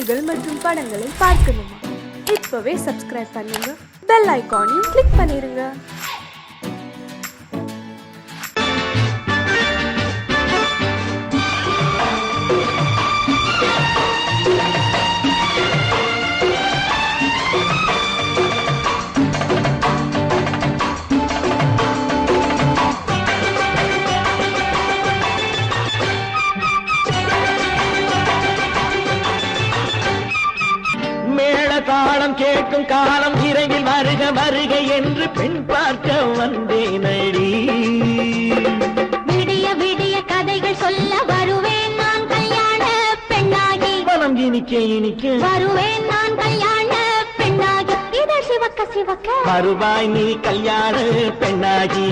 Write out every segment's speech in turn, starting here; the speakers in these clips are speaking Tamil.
செய்திகள் மற்றும் படங்களை பார்க்கணுமா? இப்பவே சப்ஸ்கிரைப் பண்ணுங்க, பெல் ஐகானையும் கிளிக் பண்ணிருங்க. தாளம் கேட்கும் காலம் விரைவில் வருக வருக என்று பெண் பார்க்க வந்தேனடி. விடிய விடிய கதைகள் சொல்ல வருவேன் நான் கல்யாண பெண்ணாகி. மனம் இனிக்க இனிக்க வருவேன் நான் கல்யாண பெண்ணாகி. இதழ் சிவக்க சிவக்க வருவாய் நீ கல்யாண பெண்ணாகி.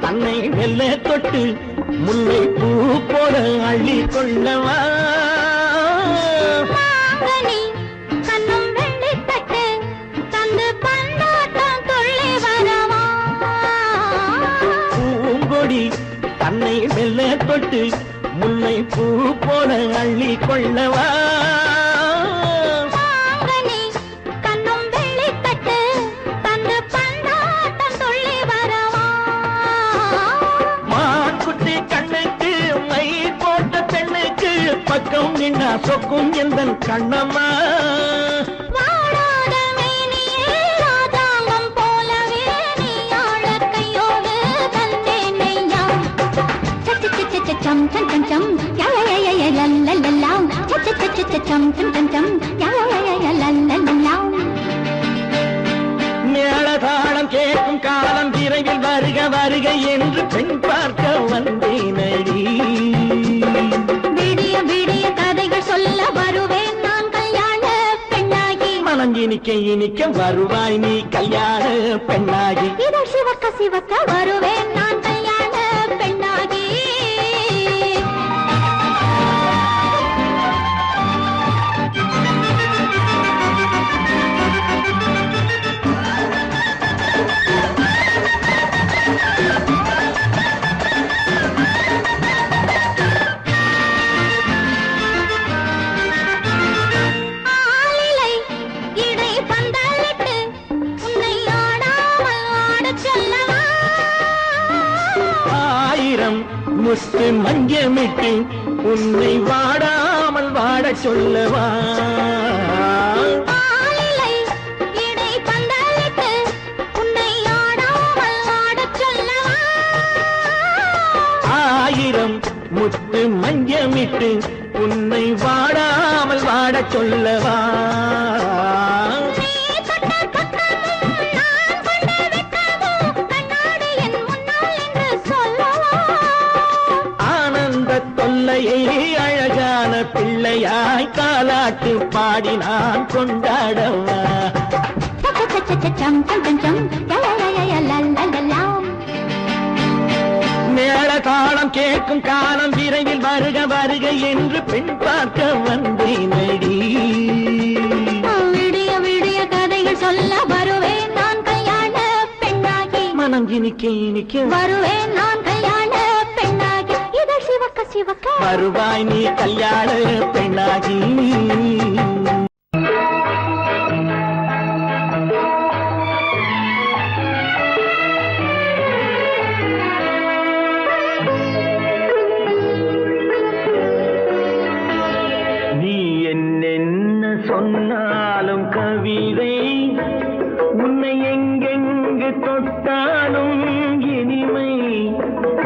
தன்னை மெல்ல தொட்டு முல்லை பூ போல அள்ளி கொள்ளவா. கண்ணும் வெள்ளி தட்டு தந்து பந்தாட்டம் துள்ளி வரவா. பூங்கொடி தன்னை மெல்ல தொட்டு முல்லை பூ போல அள்ளி கொள்ளவா. பக்கம் நின்னா சொக்கும் எந்தன் கண்ணம்மா. வாழாத மேனியே ராஜாங்கம் போலவே நீ ஆழ கையோடு தந்தேன் நெய்யா. சச்ச சச்ச சச்சம் சம் சம் சம் யய லல்லல்லாம். சச்ச சச்ச சச்சம் சம் சம் சம் யய லல்லல்லாம். மேளதாளம் கேட்கும் காலம் விரைவில் வருக வருக என்று பெண் பார்க்க வந்தேனடி. விடிய விடிய கதைகள் சொல்ல வருவேன் நான் கல்யாண பெண்ணாகி. மனம் இனிக்க இனிக்க வருவாய் நீ கல்யாண பெண்ணாகி. இதழ் சிவக்க சிவக்க வருவேன் நான் கல்யாண பெண்ணாகி. முத்து மஞ்சமிட்டு உன்னை வாடாமல் வாட சொல்லவா. ஆயிரம் முத்து மஞ்சமிட்டு உன்னை வாடாமல் வாட சொல்லவா. அழகான பிள்ளையாய் காலாட்டு பாடி நான் கொண்டாடவா. மேளதாளம் கேட்கும் காலம் விரைவில் வருக வருக என்று பெண் பார்க்க வந்தேனடி. விடிய விடிய கதைகள் சொல்ல வருவேன் நான் கல்யாண பெண்ணாகி. மனம் இனிக்க இனிக்க வருவேன் நான் கல்யாண பெண்ணாகி. இதழ் சிவக்க சிவக்க வருவாய் நீ கல்யாண பெண்ணாகி. நீ என்னென்ன சொன்னாலும் கவிதை, உன்னை எங்கெங்கு தொட்டாலும் இனிமை.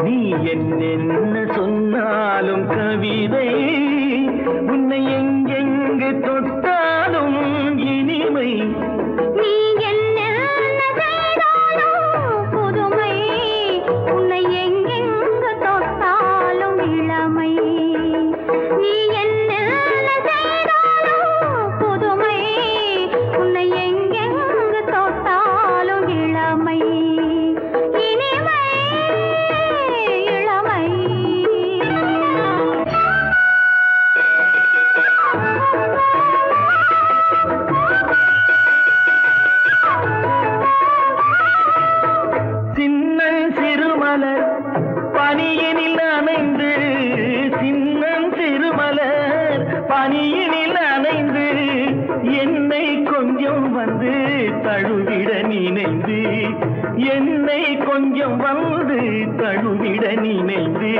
நீ என்னென்ன சொன்னாலும் கவிதை, உன்னை எங்கெங்கு தொட்டாலும் இனிமை. நீ என்ன செய்தாலும் புதுமை, உன்னை எங்கெங்கு தொட்டாலும் இளமை. நீ என்ன செய்தாலும் புதுமை, உன்னை எங்கெங்கு தொட்டாலும் இளமை. என்னை கொஞ்சம் வந்து தழுவிட நினைந்து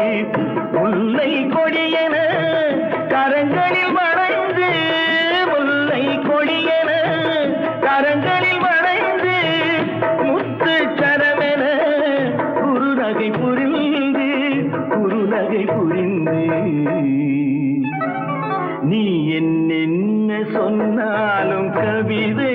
முல்லை கொடியென கரங்களில் வளைந்து முல்லை கொடியென கரங்களில் வளைந்து முத்து சரமென குறுநகை புரிந்து நீ என்ன சொன்னாலும் கவிதை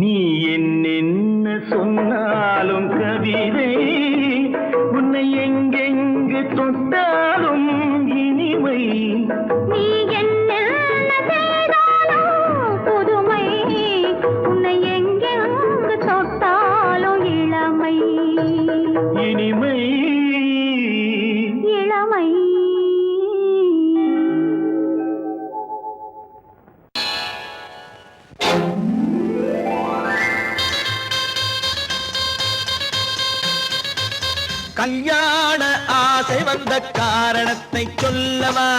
நீ என்ன சொன்னாலும் கவிதை உன்னை எங்கெங்கு தொட்டாலும் இனிமை நீ என்ன செய்தாலும் புதுமை உன்னை எங்கெங்கு தொட்டாலும் இளமை இனிமை இளமை கல்யாண ஆசை வந்த காரணத்தை சொல்லவா?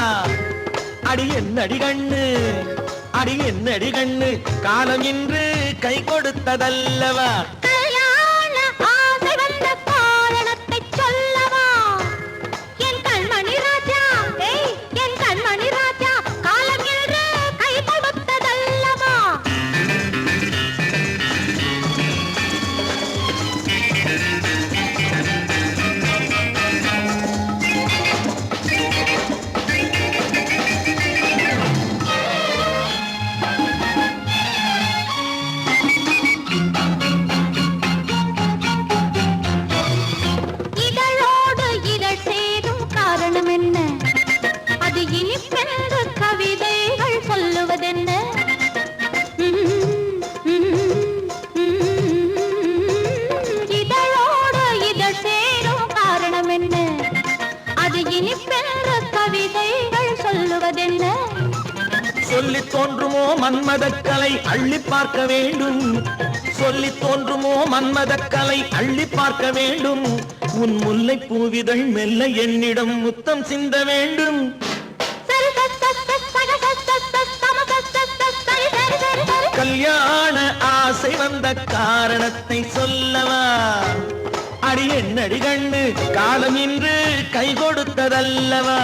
அடி என்னடி கண்ணு, அடி என்னடி கண்ணு, காலம் இன்று கை கொடுத்ததல்லவா? கல்யாண ஆசை வந்த காரணத்தை சொல்லவா? என் கண்மணி ராஜா, என் கண்மணி ராஜா, காலம் இன்று கை கொடுத்ததல்லவா? சொல்லி தோன்றுமோ மன்மதக்கலை அள்ளி பார்க்க வேண்டும், சொல்லி தோன்றுமோ மன்மதக்கலை அள்ளி பார்க்க வேண்டும். உன் முல்லை பூவிதழ் மெல்ல என்னிடம் முத்தம் சிந்த வேண்டும். கல்யாண ஆசை வந்த காரணத்தை சொல்லவா? அடி என்னடி கண்ணு, காலம் இன்று கை கொடுத்ததல்லவா?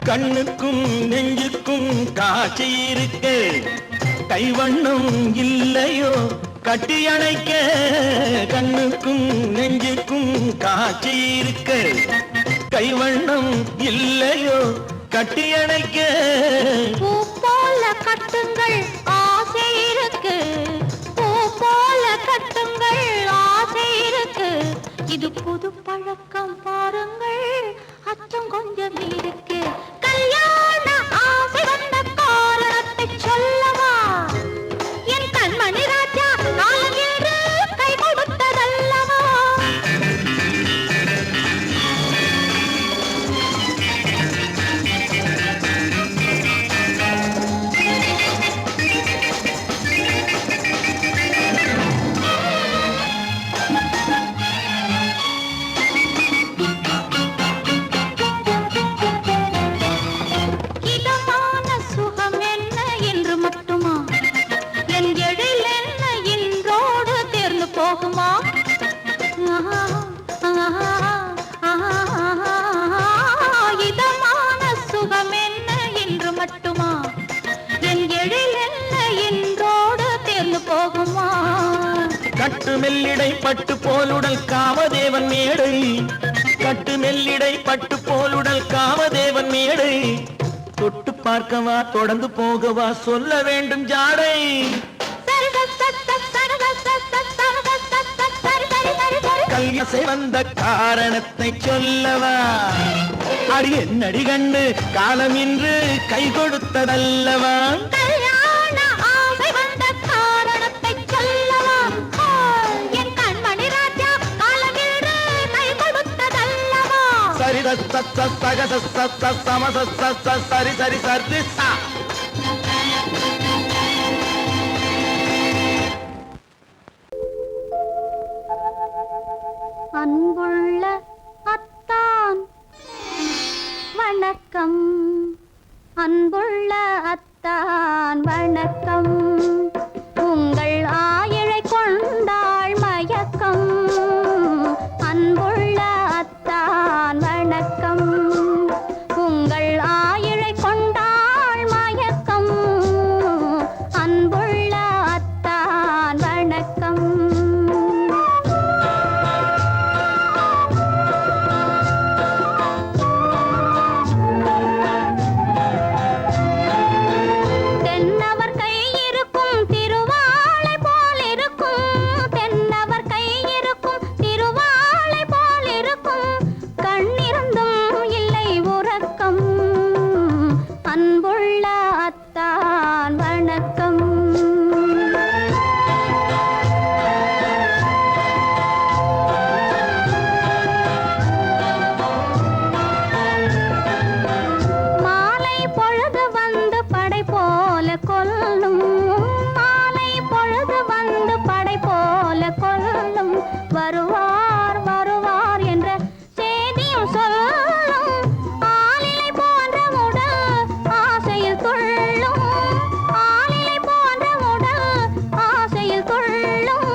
கண்ணுக்கும் நெஞ்சுக்கும் காட்சி இருக்க, கைவண்ணம் இல்லையோ கட்டி அணைக்க? கண்ணுக்கும் நெஞ்சுக்கும் காட்சி இருக்க, கைவண்ணம் இல்லையோ கட்டியணைக்க பூ போல கட்டுங்கள் ஆசை இருக்கு பூ போல கட்டுங்கள் ஆசை இருக்கு இது புது பழக்கம் பாருங்கள் அச்சம் கொஞ்சம் இருக்கு கல்யாண ஆசை வந்த காரணத்தை சொல்லவா என் கண்மணி ராஜா நாளேறு கை கொடுத்ததல்லவா இதமான சுகம் என்ன என்று மட்டுமா என் எழில் என்ன என்றோடு தேர்ந்து போகுமா கட்டு மெல்லிடை பட்டு போலுடல் காமதேவன் மேடை கட்டு மெல்லிடை பட்டு போலுடல் காமதேவன் மேடை தொட்டு பார்க்கவா தொடர்ந்து போகவா சொல்ல வேண்டும் ஜாடை கல்யாசை வந்த காரணத்தை சொல்லவா அடி என்னடி கண்டு காலம் இன்று கை கொடுத்ததல்லவா கல்யாண ஆசை வந்த காரணத்தை சொல்லவா என் கண்மணி ராஜா காலம் இன்று கை கொடுத்ததல்லவா சரி சக சம சரி சரி சரி சா அன்புள்ள அத்தான் வணக்கம் அன்புள்ள அத்தான் வணக்கம் உங்கள் ஆயிழை கொண்டாள் மயக்கம் அன்புள்ள அத்தான் வணக்கம் உங்கள் ஆயிழை கொண்டாள் மயக்கம் அன்புள்ள அத்தான் வணக்கம் வருவார் வருவார் என்ற செய்தியும் சொல்லும் ஆளிலை போன்ற உடல் ஆசையில் துள்ளும் ஆளிலை போன்ற உடல் ஆசையில் துள்ளும்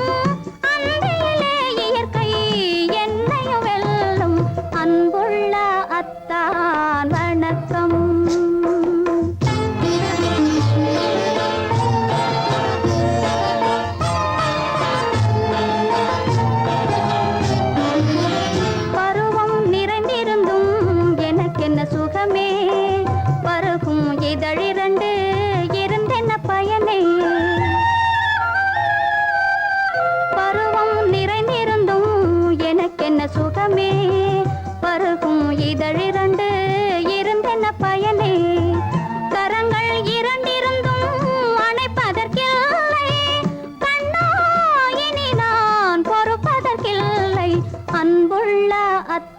அன்பிலே இயற்கை என்னையும் வெல்லும் அன்புள்ள அத்தான் வணக்கம் சுகமே பருகும் இதழிரண்டு இருந்தென்ன பயனே பருவம் நிறைந்திருந்தும் எனக்கென்ன சுகமே பருகும் இதழிரண்டு இருந்தென்ன பயனே கரங்கள் இரண்டிருந்தும் அணைப்பதற்கில்லை கண்ணா இனி நான் பொறுப்பதற்கில்லை அன்புள்ள அத்தான்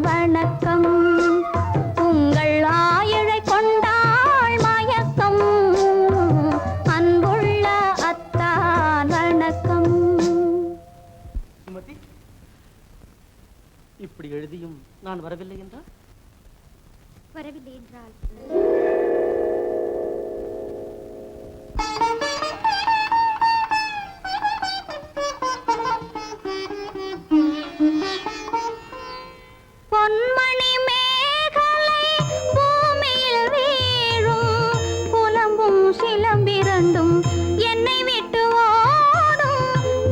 வணக்கம் உங்கள் ஆயிழை கொண்டாள் மயக்கம் அன்புள்ள அத்தான் வணக்கம் இப்படி எழுதியும் நான் வரவில்லை என்றால் வரவில்லை என்றால் பொன்மணி மேகலை பூமியில் வீழும் புலம்பும் சிலம்பிரண்டும் என்னை விட்டு ஓடும்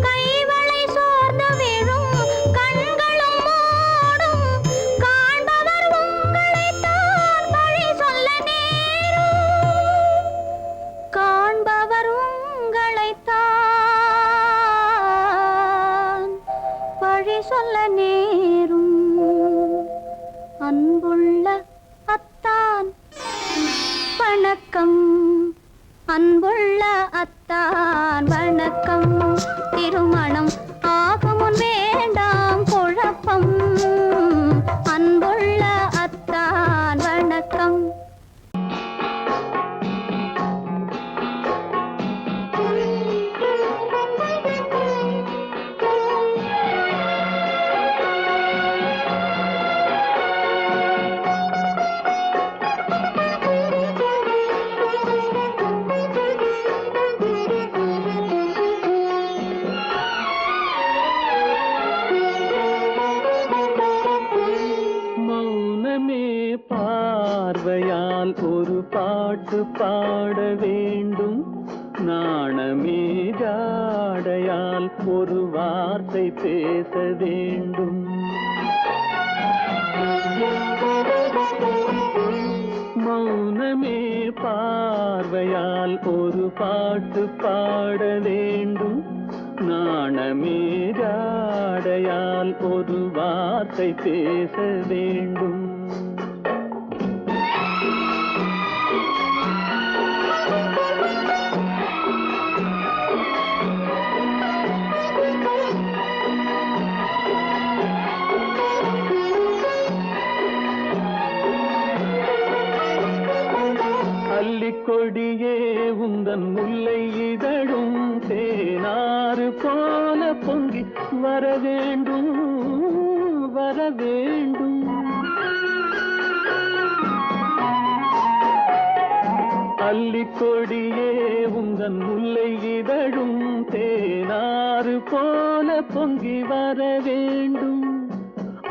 கைவளை சோர்ந்து விழும் கண்களும் மூடும் காண்ப அன்புள்ள அத்தான் வணக்கம், அன்புள்ள அத்தான் வணக்கம். திருமணம் ஆகும் முன் வேண்டாம் குழப்பம், அன்புள்ள அத்தான் வணக்கம். பார்வையால் ஒரு பாட்டு பாட வேண்டும், நாணமே ஜாடையால் ஒரு வார்த்தை பேச வேண்டும். மௌனமே பார்வையால் ஒரு பாட்டு பாட வேண்டும், நாணமே ஜாடையால் ஒரு வார்த்தை பேச வேண்டும். கொடியே உந்தன் முல்லை இதழும் தேனாறு போல பொங்கி வர வேண்டும், வர வேண்டும். அல்லிக்கொடியே உந்தன் முல்லை இதழும் தேனாறு போல பொங்கி வர வேண்டும்.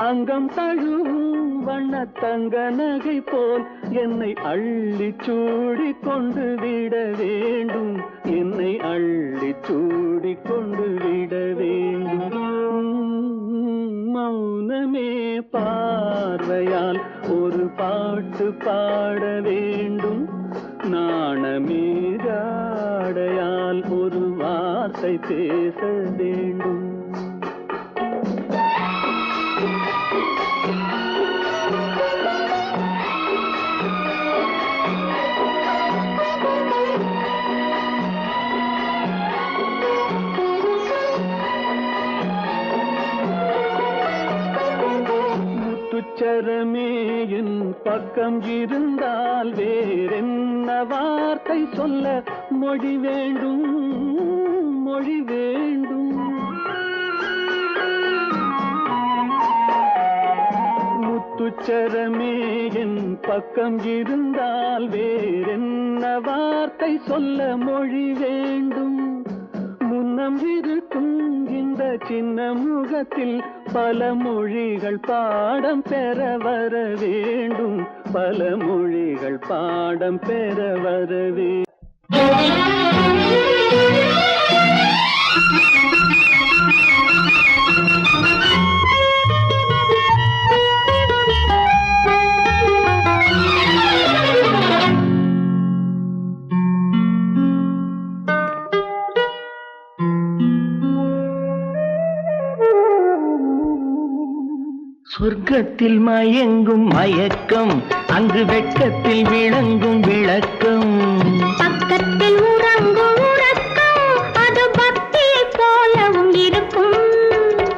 அங்கம் தழுவும் வண்ணத்தங்க நகை போல் என்னை அள்ளி சூடி கொண்டு விட வேண்டும், என்னை அள்ளி சூடி கொண்டு விட வேண்டும். மௌனமே பார்வையால் ஒரு பாட்டு பாட வேண்டும், நாணமே ஜாடையால் ஒரு வார்த்தை பேச வேண்டும். முத்துச்சரமே என் பக்கம் இருந்தால் வேறென்ன வார்த்தை சொல்ல மொழி வேண்டும், மொழி வேண்டும். முத்துச்சரமே என் பக்கம் இருந்தால் வேறென்ன வார்த்தை சொல்ல மொழி வேண்டும். முன்னம் இருக்கும் இந்த சின்ன முகத்தில் பல மொழிகள் பாடம் பெற வர வேண்டும், பல மொழிகள் பாடம் பெற வர வேண்டும். சொர்க்கத்தில் மயங்கும் மயக்கம், அங்கு வெட்கத்தில் விளங்கும் விளக்கம். பக்கத்தில் உறங்கும் உறக்கம், அது பக்தியை போலவும் இருக்கும்.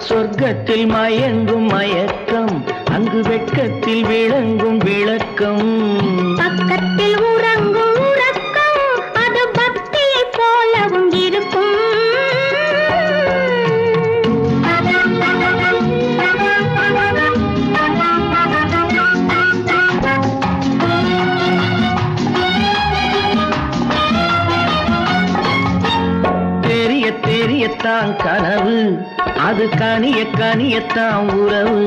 சொர்க்கத்தில் மயங்கும் மயக்கம், அங்கு வெட்கத்தில் விளங்கும் விளக்கம். பக்கத்தில் உறங்கும் உறக்கம், அது பக்தியை போலவும் இருக்கும். தெரியத்தான் கனவு, அது கனிய கனியத்தான் உறவு.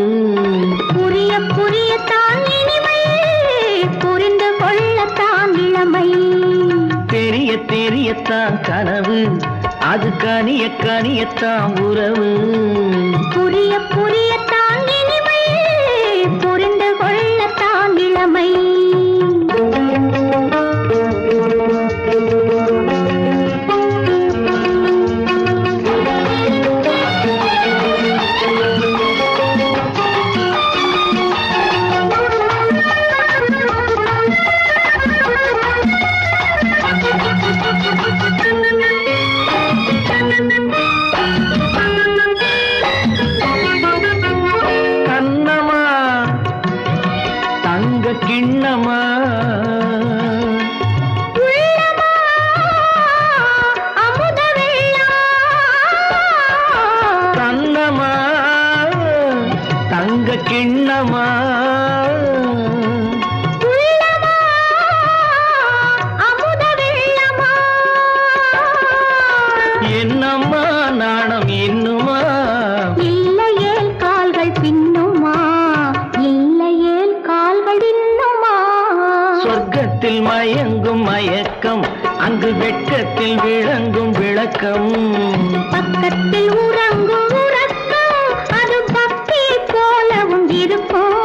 புரிய புரியத்தான் இனிமை, புரிந்து கொள்ளத்தான் இளமை. தெரியத்தான் கனவு, அது கனிய கனியத்தான் உறவு. புரிய புரியத்தான் இனிமை, புரிந்து கொள்ளத்தான் இளமை. கிண்ணமா கண்ணமா தங்க கிண்ணமா என்னம்மா நாணம் இன்னுமா இல்லையேல் கால்கள் பின்னுமா இல்லையேல் கால்கள் இன்னுமா சொர்க்கத்தில் மயங்கும் மயக்கம் அங்கு வெட்கத்தில் விளங்கும் விளக்கம் பக்கத்தில் உறங்கும் உறக்கம் அது பக்தி போலவும் இருக்கும்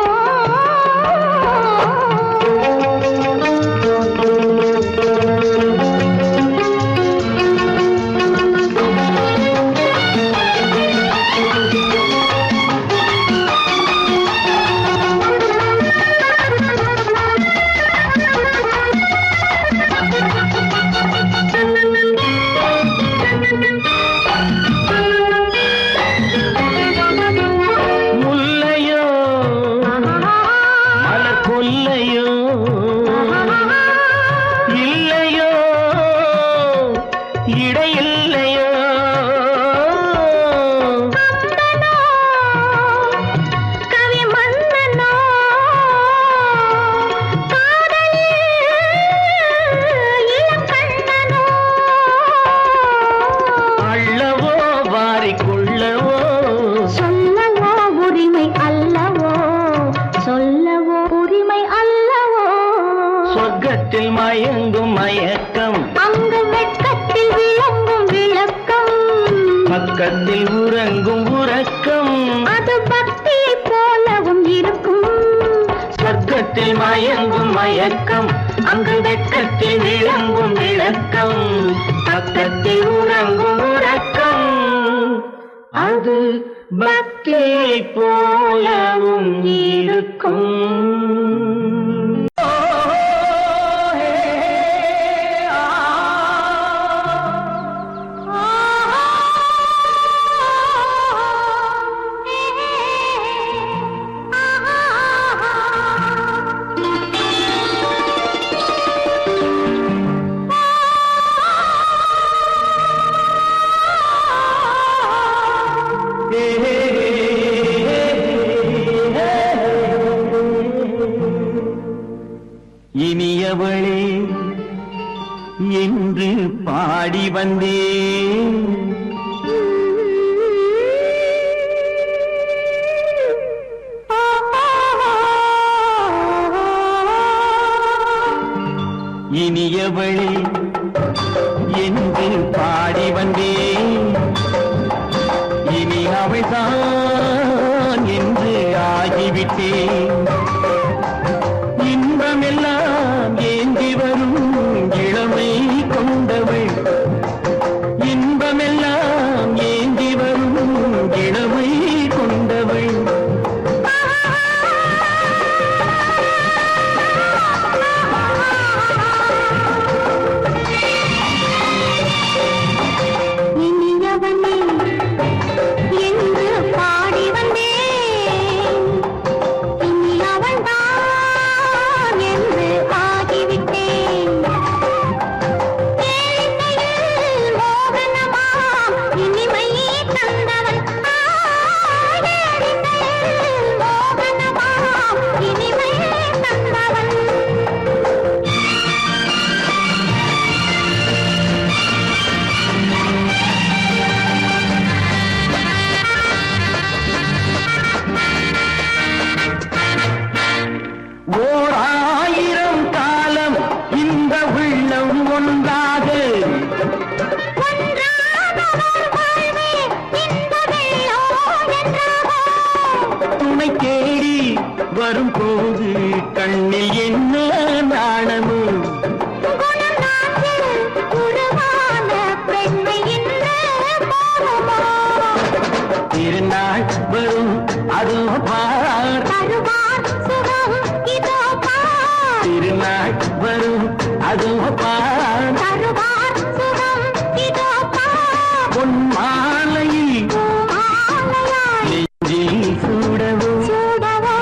முல்லையோ மலர் கொல்லையோ இல்லையோ இடையில்லையோ கவி மன்னனோ இளம் கண்ணனோ அள்ளவோ வாரிக்கொள்ளவோ சொல்லவோ உரிமை அல்லவோ சொல்லவோ உரிமை அல்லவோ சொர்க்கத்தில் மயங்கும் மயக்கம் அங்கு வெட்கத்தில் விளங்கும் விளக்கம் பக்கத்தில் உறங்கும் உறக்கம் அது பக்தி போலவும் இருக்கும் சொர்க்கத்தில் மயங்கும் மயக்கம் அங்கு வெட்கத்தில் விளங்கும் விளக்கம் பக்கத்தில் உறங்கும் உறக்கம் அது பக்தி போலவும் இருக்கும் இனியவளே என்று பாடி வந்தேன் இனியவளே என்று பாடி வந்தேன் இனி அவள்தான் என்று ஆகிவிட்டேன் இன்பமெல்லாம் ஏந்தி வரும் இளமை கொண்டவள் இன்பமெல்லாம் ஏந்தி வரும் இளமை கொண்டவள் இனியவனே என்று பாடி வந்தேன் இனி அவள்தான் என்று ஆகிவிட்டேன் ஏழையில் மோகனமாம் இனிமை தந்தவன் ஏழையில் மோகனமாம் இனிமை தந்தவன் ஓர் ஆயிரம் காலம் இந்த உள்ளம் ஒன்றாக துணை தேடி வரும்போது கண்ணில் என்ன நாணமும் திருநாள் வரும் அதோ பார் திருநாள் வரும் அதோ பார் பொன் மாலையில் நெஞ்சில் சூடவோ சூடவோ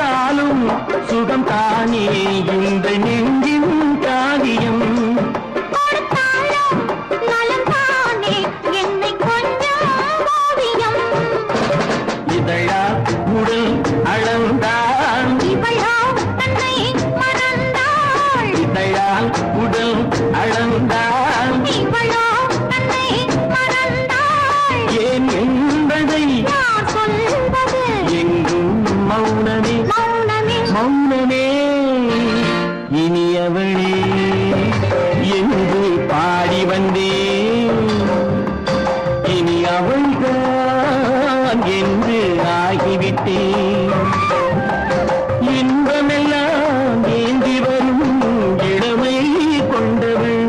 வந்தாலும் சுகம் தானே இந்த நெஞ்சின் காரியம். இதழா உடல் அளந்தாள், இதழால் உடல் அளந்தாள், ஏன் என்பதை எங்கும் மௌனமே மௌனமே. இனியவளே என்று பாடி வந்தேன், இனி அவள்தான் என்று ஆகிவிட்டேன். இன்பமெல்லாம் ஏந்தி வரும் இளமை கொண்டவள்.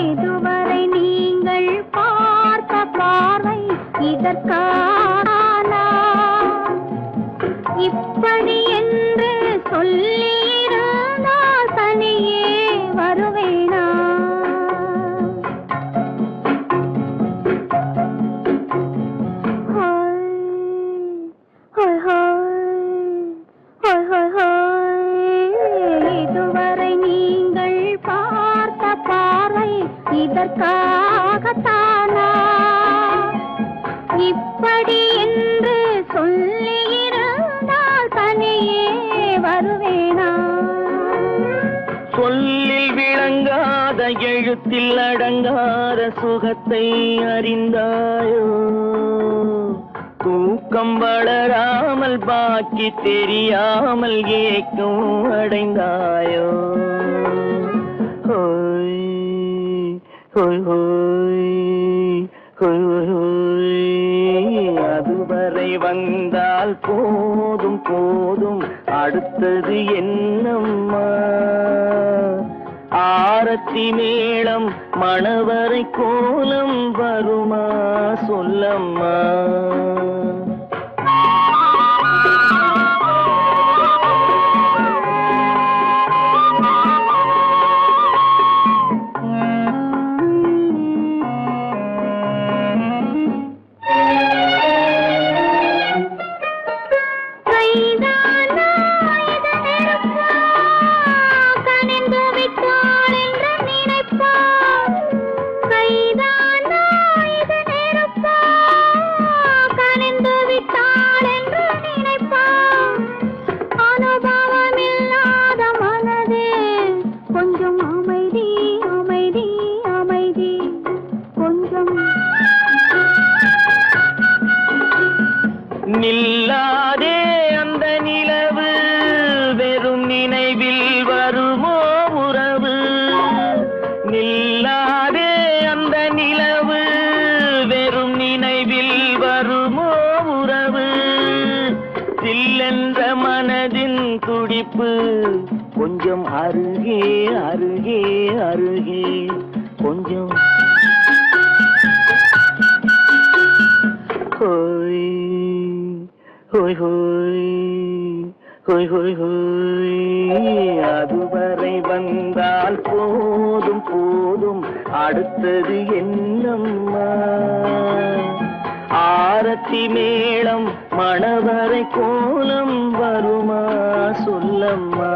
இதுவரை நீங்கள் பார்த்த பார்வை இதற்கானா? இப்படி என்று சொல்லியிருந்தால் தனியே வருவேனா? இதுவரை நீங்கள் பார்த்த பார்வை இதற்காகத்தானா? இப்படி என்று சொல்லியிருந்தால் தனியே வருவேனா? சொல்லில் விளங்காத எழுத்தில் அடங்காத சுகத்தை அறிந்தாயோ? தூக்கம் வளராமல் பாக்கி தெரியாமல் ஏக்கம் அடைந்தாயோ? ஹோய் ஹோய் ஹோய் ஹோய் ஹோய். அதுவரை வந்தால் போதும் போதும், அடுத்தது என்னம்மா? ஆரத்தி மேளம் மணவரை கோலம் வருமா சொல்லம்மா? நில்லாதே அந்த நிலவு, வெறும் நினைவில் வருமோ உறவு? நில்லாதே அந்த நிலவு, வெறும் நினைவில் வருமோ உறவு? சில்லென்ற மனதின் துடிப்பு கொஞ்சம் அருகே அருகே அருகே கொஞ்சம். ஹோய் ஹோய் ஹோய் ஹோய் ஹோய் ஹோய். அதுவரை வந்தால் போதும் போதும், அடுத்தது என்னம்மா? ஆரத்தி மேளம் மணவரை கோலம் வருமா சொல்லம்மா?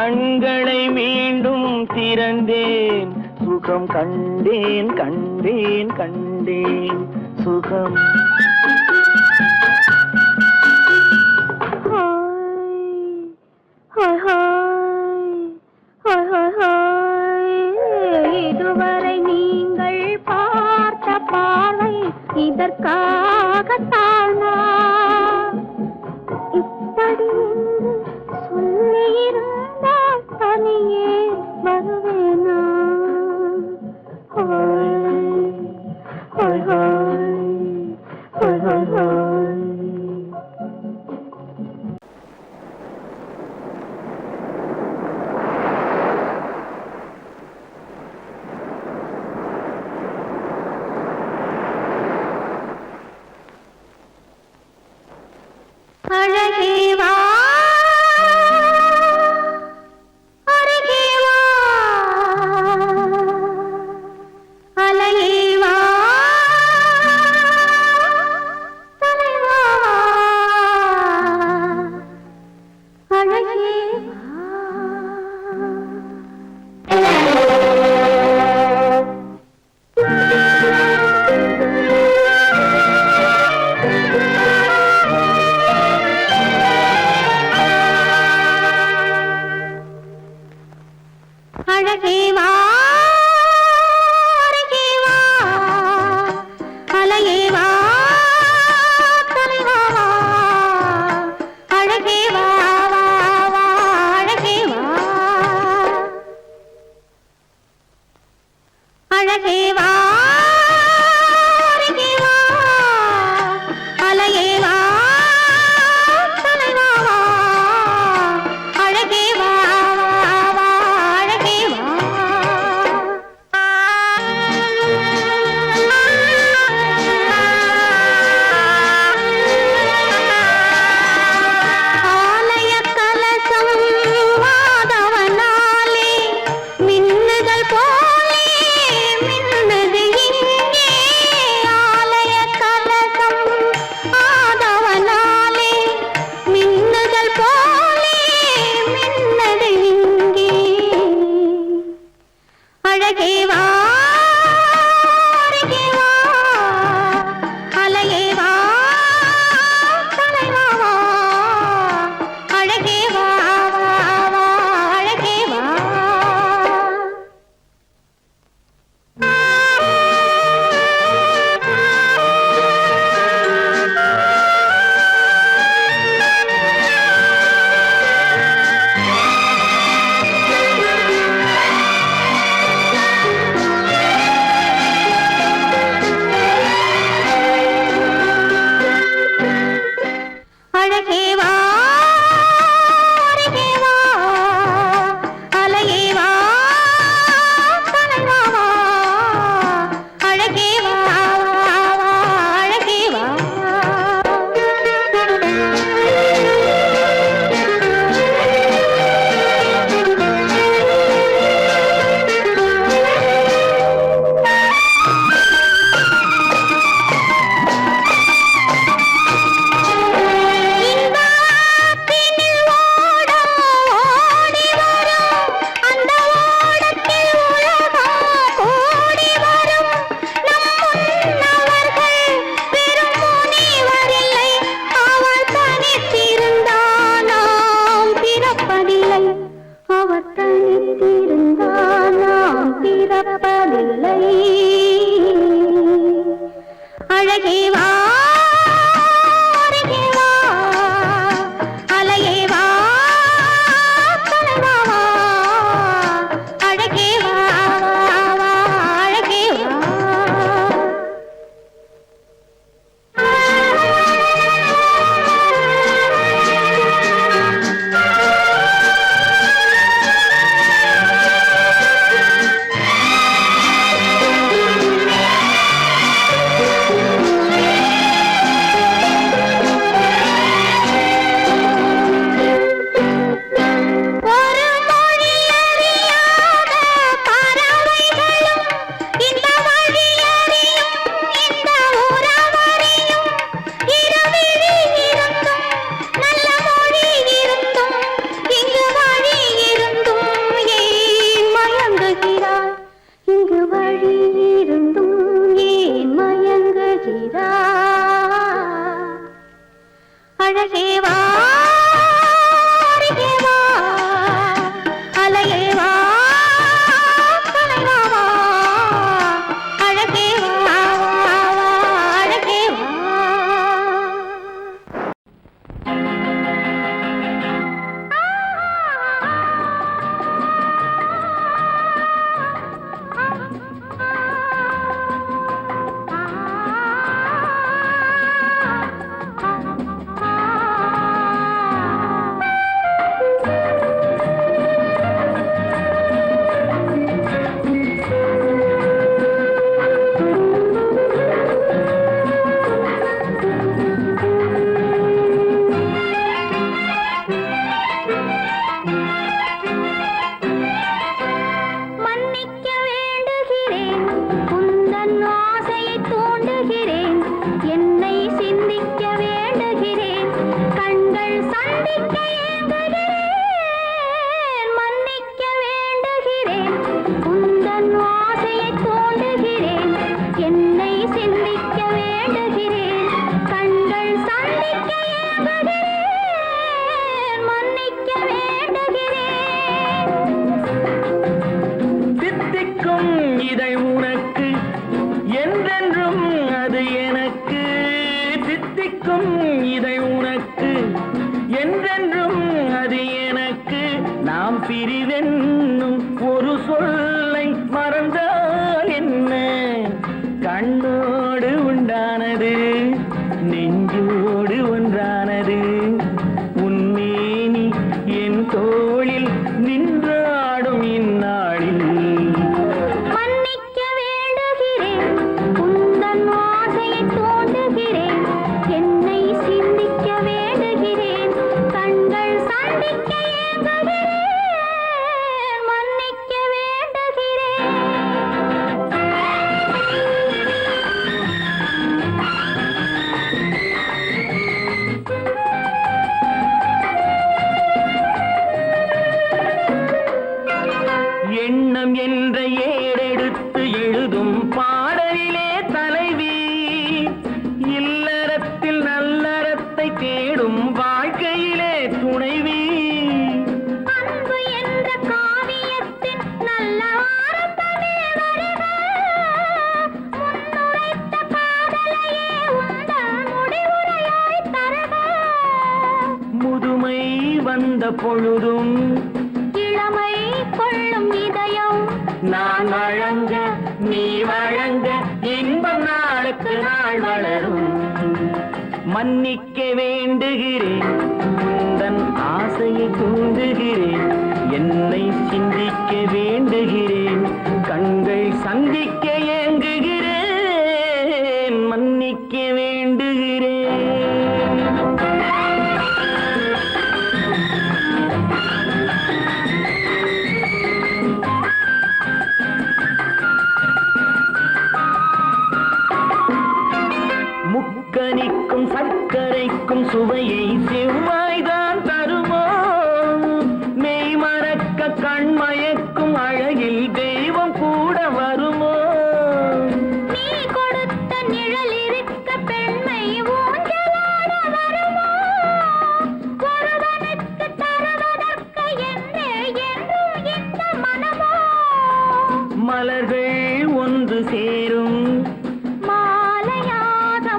கண்களை மீண்டும் திறந்தேன் சுகம் கண்டேன் கண்டேன் கண்டேன் சுகம் இதுவரை நீங்கள் பார்த்த பார்வை இதற்காகத்தானா இப்படி சொல்லியிருந்தால் தனியே வருவேனா அழகே வா அருகே வா அலையே வா தலைவா அழகே வா சந்திக்க ஏங்குகிறேன் மன்னிக்க வேண்டுகிறேன் உந்தன் ஆசையை தூண்டுகிறேன் என்னை சிந்திக்க வேண்டுகிறேன் கண்கள் சந்திக்க ஏங்குகிறேன் மன்னிக்க வேண்டுகிறேன் தித்திக்கும் இதை உனக்கு என்றென்றும் அது எனக்கு தித்திக்கும் இதை உனக்கு என்றென்றும் அது எனக்கு நாம் பிரிவென்னும் ஒரு சொல்லை மறந்தால் என்ன கண்ணோடு உண்டானது நெஞ்சோடு ஒன்றானது உன்னேனி என் தோளில் நின்றாடும் இந்நாளில் மன்னிக்க வேண்டுகிறேன் உந்தன் ஆசையை தூண்டுகிறேன் என்னை சிந்திக்க வேண்டுகிறேன் கண்கள் சந்திக்க ஏங்குகிறேன் மன்னிக்க வேண்டுகிறேன் எண்ணம் என்ற ஏடெடுத்து எழுதும் பாடலிலே தலைவி இல்லறத்தில் நல்லறத்தை தேடும் வாழ்க்கையிலே துணைவி அன்பு என்ற காவியத்தின் நல்ல ஆரம்பமே வருக முன்னுரைத்த காதலையே உந்தன் முடிவுரையாய் தருக முதுமை வந்த பொழுதும் இளமை கொள்ளும் இதயம் நான் வழங்க நீ வழங்க இன்பம் நாளுக்கு நாள் வளரும் மன்னிக்க வேண்டுகிறேன் உந்தன் ஆசையை தூண்டுகிறேன் என்னை சிந்திக்க வேண்டுகிறேன் கண்கள் சந்திக்க ஏங்குகிறேன் மன்னிக்க வேண்டுகிறேன் முக்கனிக்கும் சர்க்கரைக்கும் சுவையை செவ்வாய்தான் தருமோ மெய் மறக்க கண்மயக்கும் அழகில் தெய்வம் கூட வருமோ நீ கொடுத்த நிழல் இருக்க பெண்மை ஊஞ்சலாட வருமோ ஒருவனுக்கு தருவதற்கு என்னே என்றும் இந்த மனமோ மலர்கள் ஒன்று சேரும் மாலையாக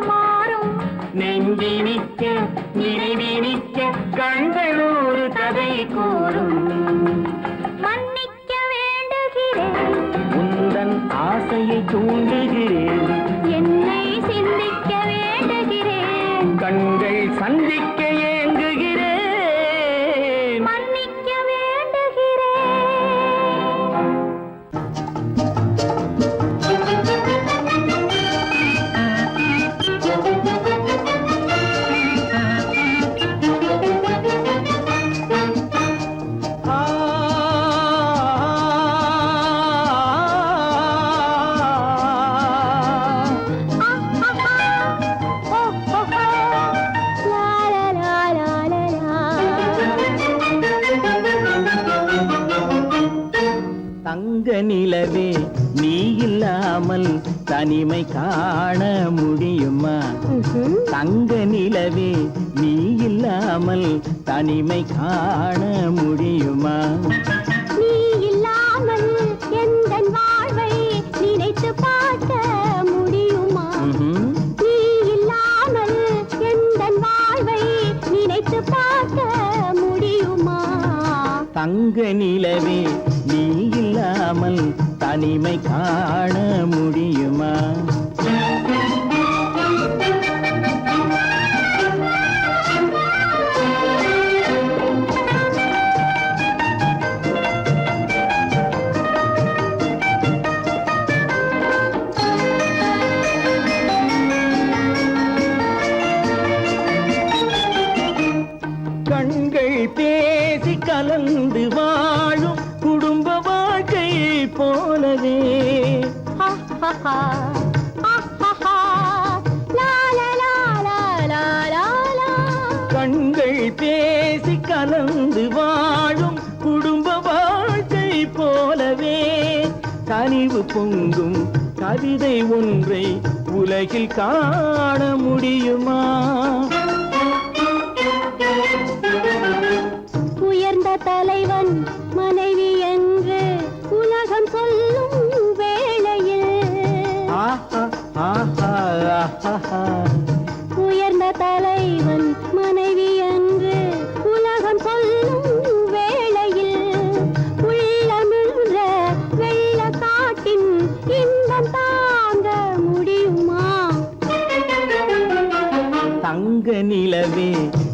மாறும் நெஞ்சினிக்க நினைவினிக்க கண்கள் ஒரு கதை கூறும் மன்னிக்க வேண்டுகிறேன் உந்தன் ஆசையை தூண்டுகிறேன் என்னை சிந்திக்க வேண்டுகிறேன் கண்கள் சந்திக்க ஏங்குகிறேன் மன்னிக்க வேண்டுகிறேன் தங்க நிலவே நீ இல்லாமல் தனிமை காண முடியுமா தங்க நிலவே நீ இல்லாமல் தனிமை காண முடியுமா நீ இல்லாமல் எந்தன் வாழ்வை நினைத்து பார்க்க முடியுமா நீ இல்லாமல் எந்தன் வாழ்வை நினைத்து பார்க்க முடியுமா தங்க நிலவே நீ இல்லாமல் தனிமை காண முடியுமா கண்கள் பேசி கலந்து வாழும் குடும்ப வாழ்க்கை போலவே கண்கள் பேசி கலந்து வாழும் குடும்ப வாழ்க்கை போலவே கனிவு பொங்கும் கவிதை ஒன்றை உலகில் காண முடியுமா? உயர்ந்த தலைவன் மனைவி என்று உலகம் சொல்லும் வேளையில் ஆஹா ஆஹா ஆஹா உயர்ந்த தலைவன் மனைவி என்று உலகம் சொல்லும் வேளையில் உள்ளமிழ்ற வெள்ள காட்டின் இன்பம் தாங்க முடியுமா? தங்க நிலவே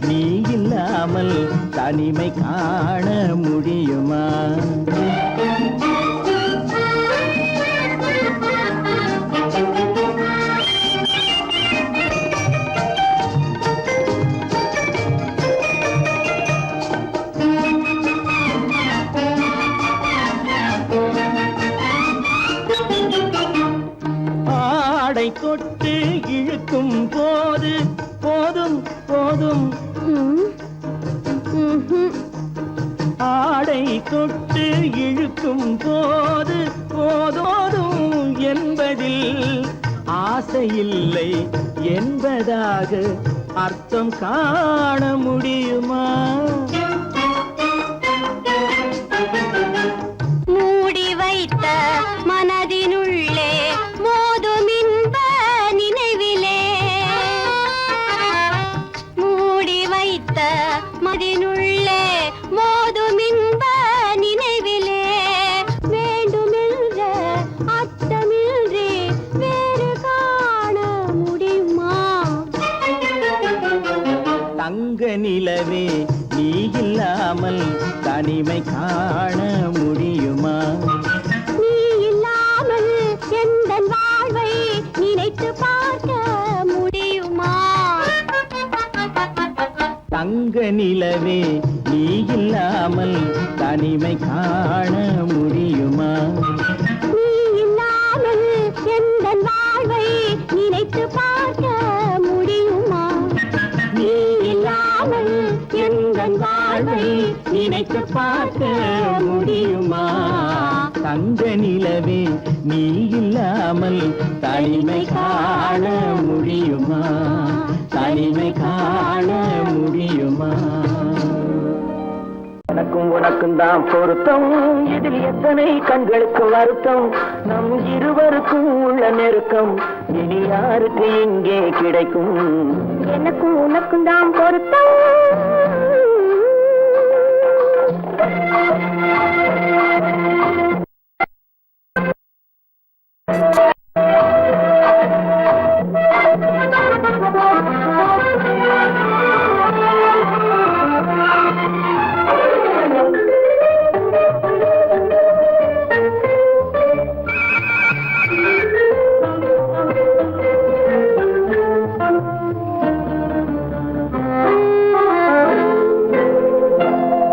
நீ இல்லாமல் தனிமை காண முடியுமா? ஆடை தொட்டு இழுக்கும் போது போதும் போதும் ஆடை தொட்டு இழுக்கும் போது போதோதும் என்பதில் ஆசையில்லை என்பதாக அர்த்தம் காண முடியுமா? மூடி வைத்த மனதினுள்ளே மோதும் இன்ப நினைவிலே மூடி வைத்த மனதினுள்ளே மோதும் இன்ப நினைவிலே வேண்டுமென்ற அர்த்தமின்றி வேறு காண முடியுமா? தங்க நிலவே நீ இல்லாமல் தனிமை காண முடியுமா? நீ இல்லாமல் எந்தன் வாழ்வை நினைத்து பார்க்க முடியுமா? தங்க நிலவே நீ இல்லாமல் தனிமை காண முடியுமா? நீ இல்லாமல் எந்தன் வாழ்வை நினைத்து பார்க்க முடியுமா? நீ இல்லாமல் எந்தன் வாழ்வை நினைத்து பார்க்க முடியுமா? தங்க நிலவே நீ இல்லாமல் தனிமை காண முடியுமா? தனிமை காண முடியுமா? எனக்கும் உனக்கும் தான் பொருத்தம், இதில் எத்தனை கண்களுக்கு வருத்தம், நம் இருவருக்கும் உள்ள நெருக்கம் இனி யாருக்கு இங்கே கிடைக்கும்? எனக்கும் உனக்கும் தான் பொருத்தம்.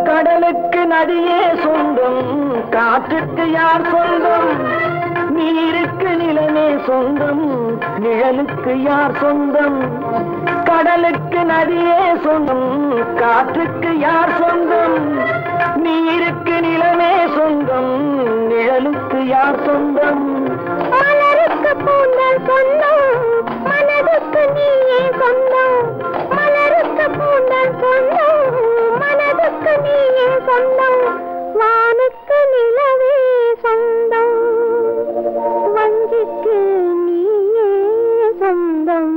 கடலுக்கு நதியே சொந்தம், காற்றுக்கு யார் சொந்தம், நீருக்கு நிலமே சொந்தம், நிழலுக்கு யார் சொந்தம்? கடலுக்கு நதியே சொந்தம், காற்றுக்கு யார் சொந்தம், நீருக்கு நிலமே சொந்தம், நிழலுக்கு யார் சொந்தம்? மலருக்கு பூந்தல் சொந்தம், மனதுக்கு நீயே சொந்தம். மலருக்கு பூந்தல் சொந்தம், மனதுக்கு நீயே சொந்தம். வானுக்கு நிலவே சொந்தம், வஞ்சிக்கு நீயே சொந்தம்.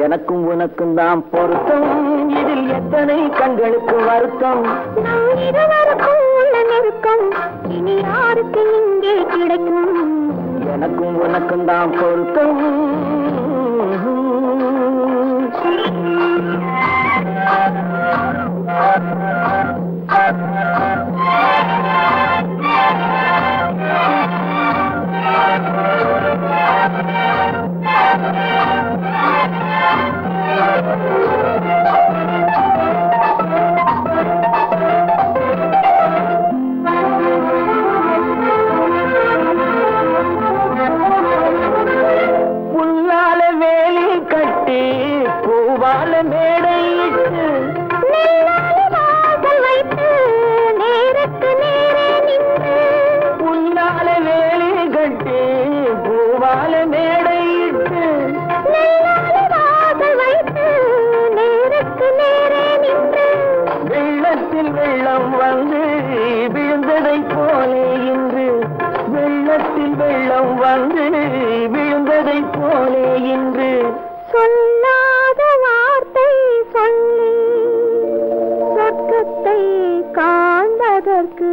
எனக்கும் உனக்கும் தான் பொருத்தம், இதில் எத்தனை கண்களுக்கு வருத்தம், நம் இருவருக்கும் உள்ள நெருக்கம் இனி யாருக்கு இங்கே கிடைக்கும்? எனக்கும் உனக்கும் தான் பொருத்தம். இன்று சொல்லாத வார்த்தை சொல்லி சொர்க்கத்தை காண்பதற்கு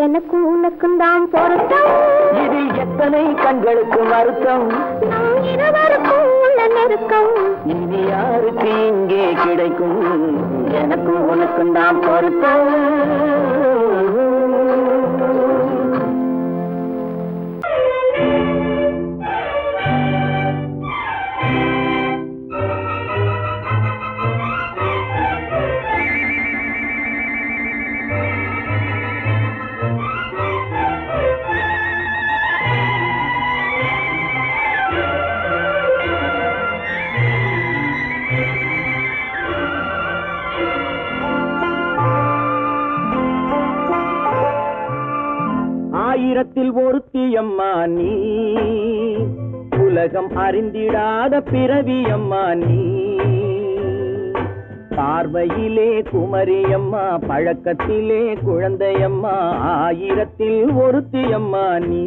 எனக்கு உனக்கும் தான் பொருத்தம். இதில் எத்தனை கண்களுக்கு வருத்தம், நம் இருவருக்கும் உள்ள நெருக்கம். இனி யாருக்கு இங்கே கிடைக்கும், எனக்கு உனக்கும் தான் பொருத்தம். ஆயிரத்தில் ஒருத்தியம்மா நீ, உலகம் அறிந்திடாத பிறவியம்மா நீ. பார்வையிலே குமரியம்மா, பழக்கத்திலே குழந்தையம்மா, ஆயிரத்தில் ஒருத்தியம்மா நீ.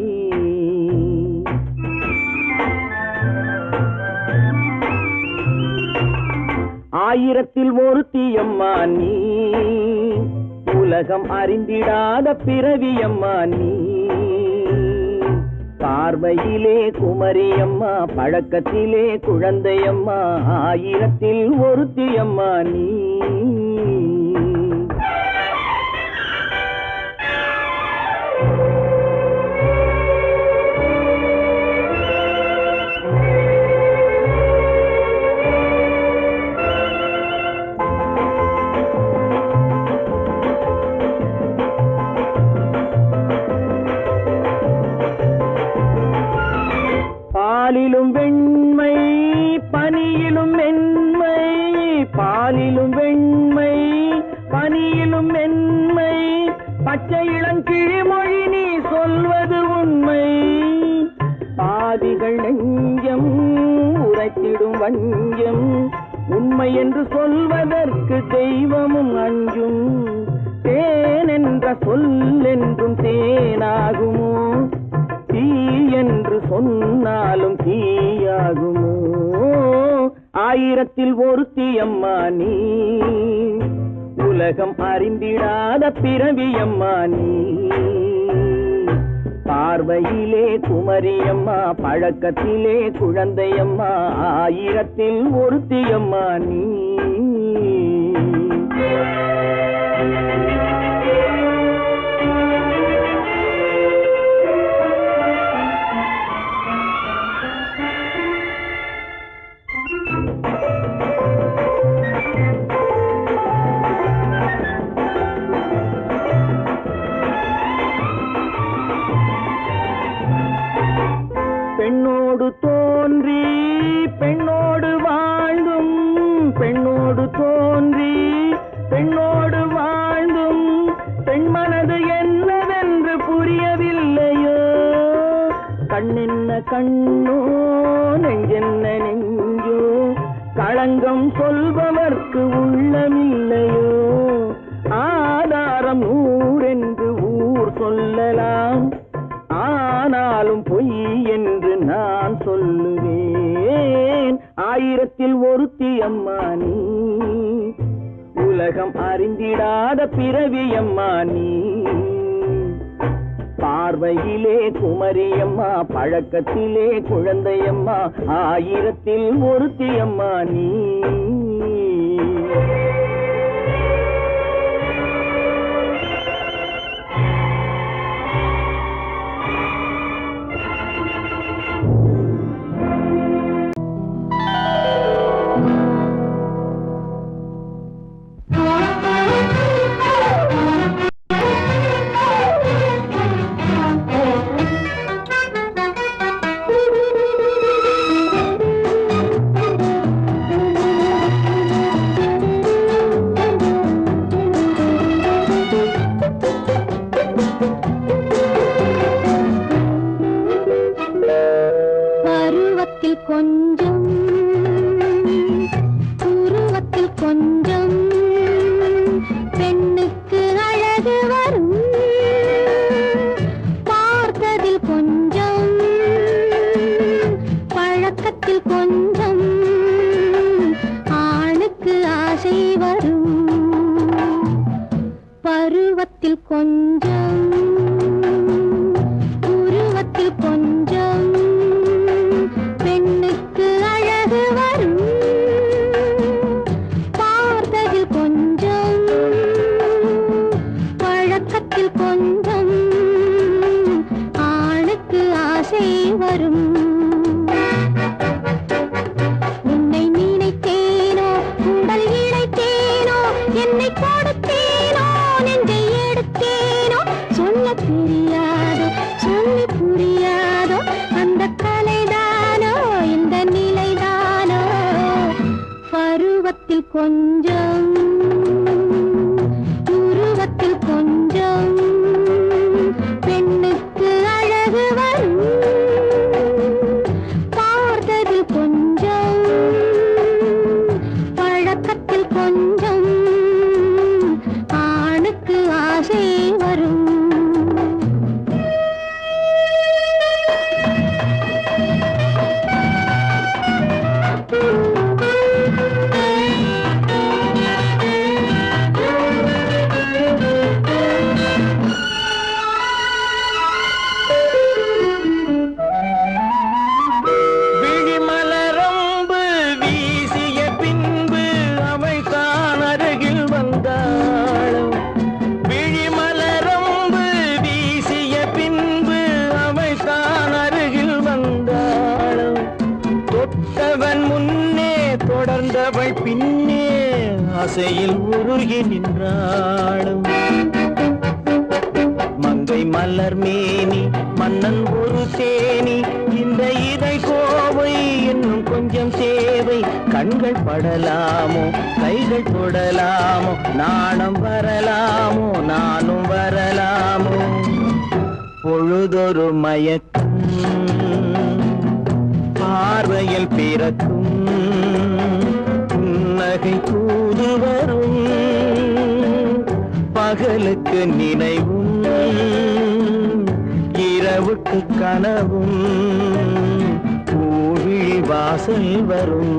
ஆயிரத்தில் ஒருத்தியம்மா நீ, உலகம் அறிந்திடாத பிறவியம்மா நீ. பார்வையிலே குமரியம்மா, பழக்கத்திலே குழந்தையம்மா, ஆயிரத்தில் ஒருத்தியம்மா நீ. பாலிலும் வெண்மை பனியிலும் மென்மை, பாலிலும் வெண்மை பனியிலும் மென்மை, பச்சை இளங்கிழிமொழி நீ சொல்வது உண்மை. பாதிகள் நெஞ்சம் உரைத்திடும் வஞ்சம், உண்மை என்று சொல்வதற்கு தெய்வமும் அஞ்சும். தேன் என்ற சொல் என்றும் தேனாகுமோ, தீ என்று சொன்னாலும் தீயாகுமோ. ஆயிரத்தில் ஒருத்தியம்மா நீ, உலகம் அறிந்திடாத பிறவியம்மா நீ. பார்வையிலே குமரியம்மா, பழக்கத்திலே குழந்தையம்மா, ஆயிரத்தில் ஒருத்தியம்மா நீ. பெண்ணோடு தோன்றி பெண்ணோடு வாழ்ந்தும், பெண்ணோடு தோன்றி பெண்ணோடு வாழ்ந்தும், பெண் மனது என்னவென்று புரியவில்லையோ. கண்ணென்ன கண்ணோ, நெஞ்சென்ன நெஞ்சோ, களங்கம் சொல்பவர்க்கு உள்ளமில்லையோ. ஆதாரம் நூறென்று ஊர் சொல்லலாம், ஆனாலும் பொய் என்று நான் சொல்லுவேன். ஆயிரத்தில் ஒருத்தியம்மா நீ, உலகம் அறிந்திடாத பிறவியம்மா நீ. பார்வையிலே குமரியம்மா, பழக்கத்திலே குழந்தையம்மா, ஆயிரத்தில் ஒருத்தியம்மா நீ. கொஞ்சம் உருவத்தில் கொஞ்சம் பெண்ணுக்கு அழகு வரும், பார்த்ததில் வரும். உன்னை நினைத்தேனோ உடல் இழைத்தேனோ என்னை கொடுத்தேனோ நெஞ்சை எடுத்தேனோ சொல்ல தெரியாதோ சொல்லி புரியாதோ அந்த கலைதானோ இந்த நிலைதானோ பருவத்தில் கொஞ்சம் உருவத்தில் கொஞ்சம் பெண்ணுக்கு அழகு வரும். பார்த்ததில் கொஞ்சம் பழக்கத்தில் கொஞ்சம் ஆணுக்கு ஆசை வரும். விழிமலரம்பு வீசிய பின்பு அவள் தான் அருகில் வந்தாளும். விழிமலரம்பு வீசிய பின்பு அவள் தான் அருகில் வந்தாளும். தொட்டவன் முன்னே தொடர்ந்தவள் பின்னே ஆசையில் உருகி நின்றாளும். மங்கை மலர் மேனி மன்னன் ஒரு தேனி இந்த இதை கோவை இன்னும் கொஞ்சம் தேவை. கண்கள் படலாமோ கைகள் தொடலாமோ நாணம் வரலாமோ நானும் வரலாமோ. பொழுதொரு மயக்கம் பார்வையில் பிறக்கும் புன்னகை தூது வரும். பகலுக்கு நினைவும் இரவுக்கு கனவும் பூவிழி வாசல் வரும்.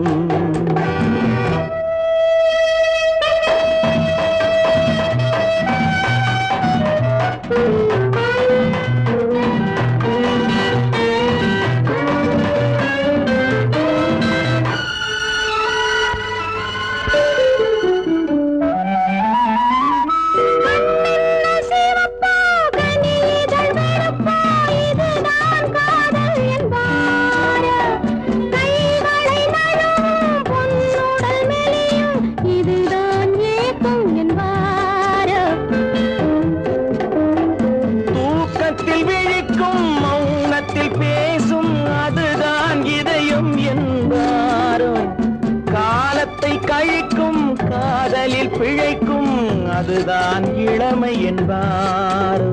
தூக்கத்தில் விழிக்கும் மௌனத்தில் பேசும் அதுதான் இதயம் என்பாரோ. காலத்தை கழிக்கும் காதலில் பிழைக்கும் அதுதான் இளமை என்பாரோ.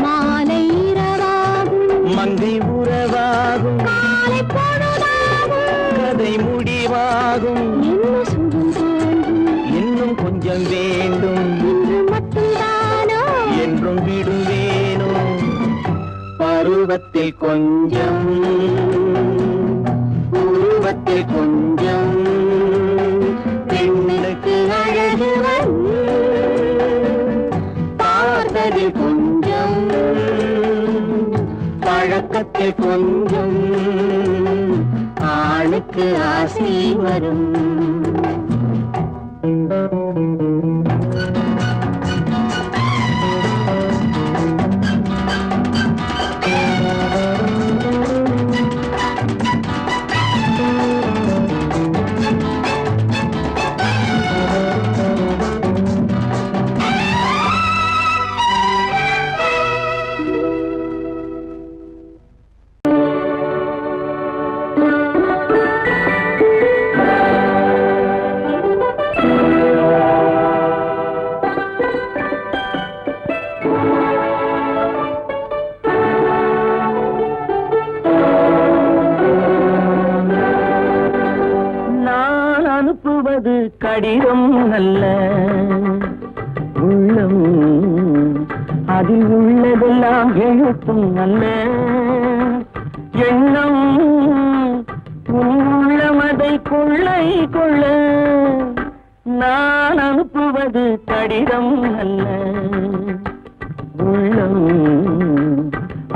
மாலை இரவாகும் மங்கை உறவாகும் காலை பொழுதாகும் கதை முடிவாகும். என்ன சுகம் தோன்றும் இன்னும் கொஞ்சம் வேண்டும் இன்று மட்டும்தானோ என்றும் விடுவேனோ. பருவத்தில் கொஞ்சம் உருவத்தில் கொஞ்சம் பெண்ணுக்கு அழகு வரும். பார்த்ததில் கொஞ்சம் பழக்கத்தில் கொஞ்சம் ஆணுக்கு ஆசை வரும். அனுப்புவது கடிதம் அல்ல உள்ளம், அதில் உள்ளதெல்லாம் எழுத்தும் அல்ல எண்ணம். உள்ளமதை கொள்ளை கொள்ள நான் அனுப்புவது கடிதம் அல்ல உள்ளம்,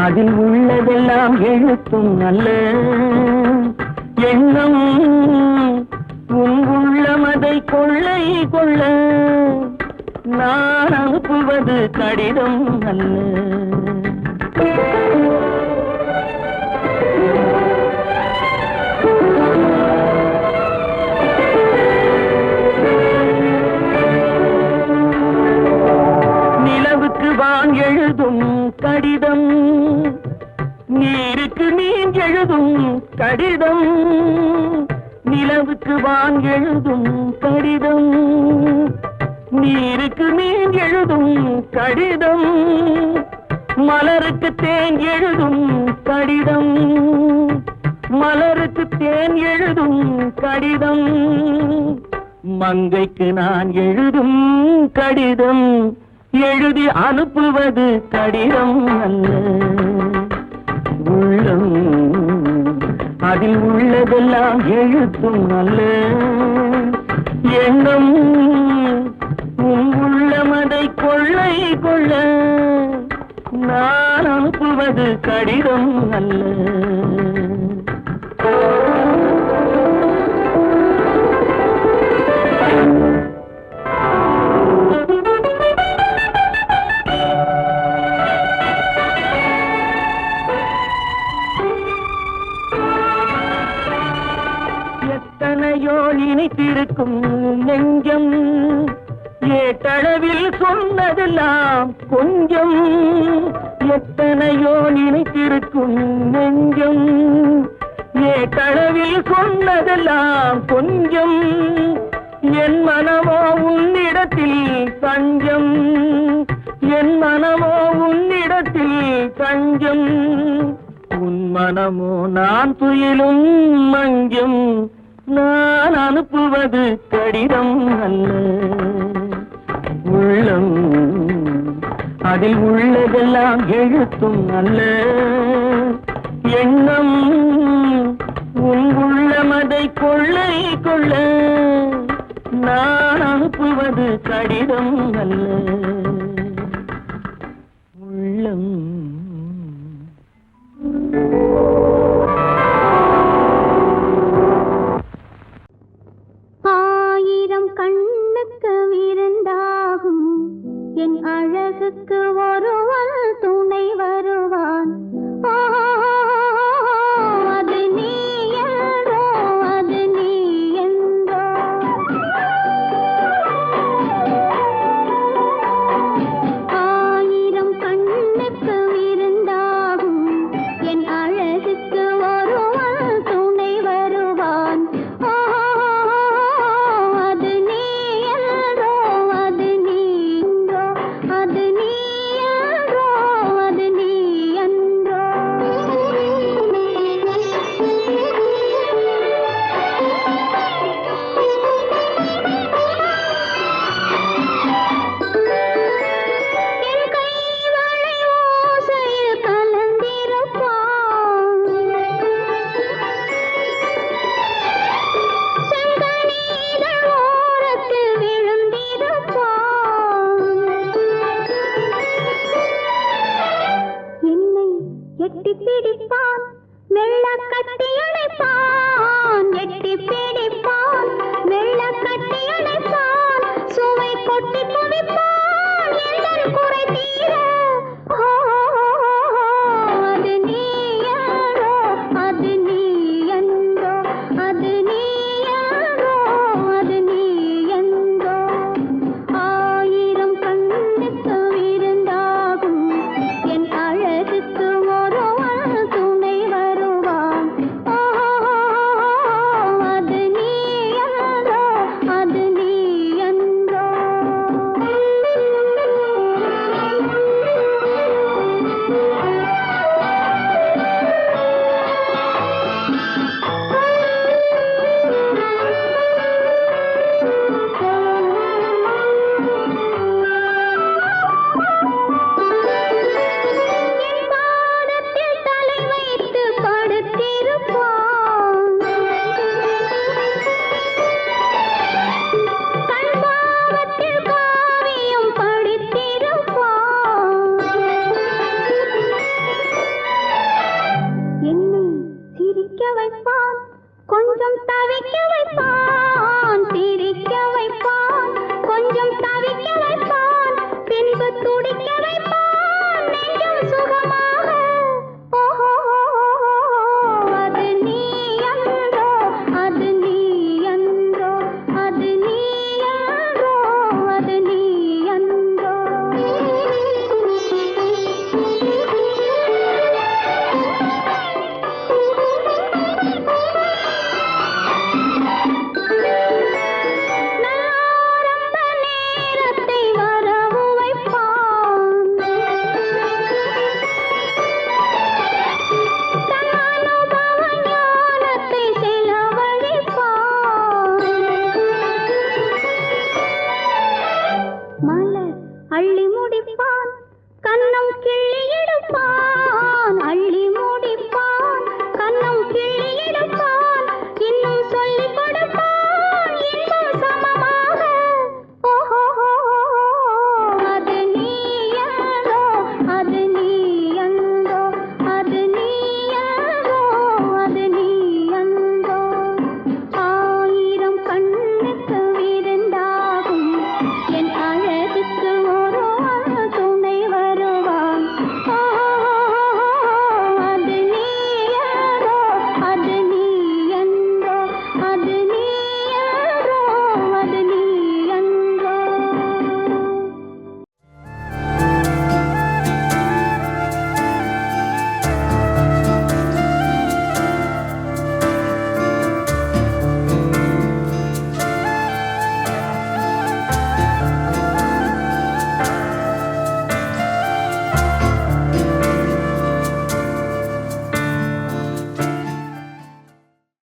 அதில் உள்ளதெல்லாம் எழுத்தும் அல்ல எண்ணம். உள்ளமதை கொள்ளை கொள்ள நான் அனுப்புவது கடிதம் அல்ல. கடிதம் நீருக்கு நீர் எழுதும் கடிதம் நிலவுக்கு வான் எழுதும் கடிதம் நீருக்கு நீர் எழுதும் கடிதம் மலருக்கு தேன் எழுதும் கடிதம் மலருக்கு தேன் எழுதும் கடிதம் மங்கைக்கு நான் எழுதும் கடிதம் எழுதி அனுப்புவது கடிதம் அல்ல உள்ளம் அதில் உள்ளதெல்லாம் எழுத்தும் அல்ல எண்ணம் உள்ளமதை கொள்ளை கொள்ள நான் அனுப்புவது கடிதம் அல்ல எத்தனையோ நினைத்திருக்கும் நெஞ்சம் ஏட்டளவில் சொன்னதெல்லாம் கொஞ்சம் எத்தனையோ நினைத்திருக்கும் நெஞ்சம் ஏட்டளவில் சொன்னதெல்லாம் கொஞ்சம் என் மனமோ உன்னிடத்தில் தஞ்சம் என் மனமோ உன்னிடத்தில் தஞ்சம் உன் மனமோ நான் துயிலும் மஞ்சம் நான் அனுப்புவது கடிதம் அல்ல உள்ளம் அதில் உள்ளதெல்லாம் எழுத்தும் அல்ல எண்ணம் உன் உள்ளமதை கொள்ளை கொள்ள நான் அனுப்புவது கடிதம் அல்ல உள்ளம் ஆயிரம் கண்ணுக்கு விருந்தாகும் என் அழகுக்கு ஒருவன் துணை வருவான் அது நீ என்றோ அது நீ என்றோ ஆயிரம் கண்ணுக்கு விருந்தாகும் என் அழகுக்கு ஒருவன் துணை வருவான் அது நீ என்றோ அது நீ என்றோ அது நீ என்றோ அது நீ என்றோ என் கைவளை ஓசையில் கலந்திருப்பான் செங்கனீதழ் ஓரத்தில் விழுந்திருப்பான் என்னை எட்டி பிடிப்பான் மெல்ல கட்டி அணைப்பான் எட்டி பிடி